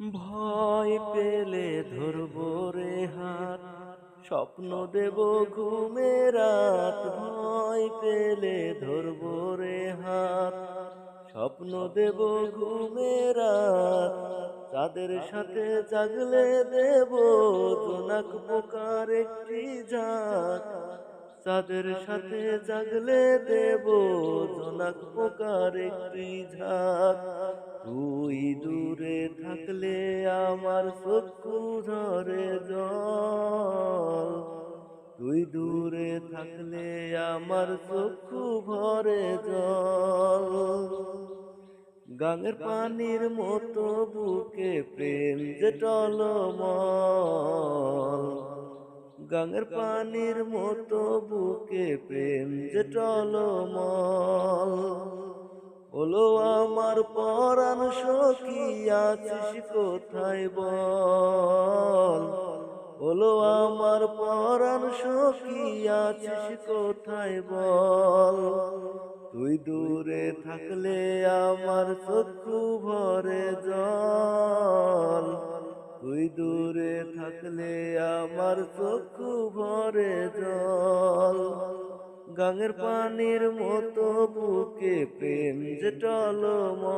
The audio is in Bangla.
ভয় পেলে ধরবো রে হাত, স্বপ্ন দেব ঘুমে রাত। ভয় পেলে ধরবো রে হাত, স্বপ্ন দেব ঘুমে রাত। চাঁদের সাথে জাগলে দেব জোনাক পোকার একটি ঝাঁক। চাঁদের সাথে জাগলে দেব জোনাক পোকার একটি ঝাঁক। তুই দূরে থাকলে আমার চক্ষু ঝরে জল। তুই দূরে থাকলে আমার চক্ষু ভরে জল। গাঙের পানির মতো বুকে প্রেম যে টলমল। গাঙের পানির মতো বুকে প্রেম যে টলমল। ওলো আমার পরাণ সখী আছিস কোথায় বল। ওলো আমার পরাণ সখী আছিস কোথায় বল। তুই দূরে থাকলে আমার চক্ষু ভরে জল। তুই দূরে থাকলে আমার চক্ষু ভরে জল। গাঙের পানির মতো বুকে প্রেম যে টলমল।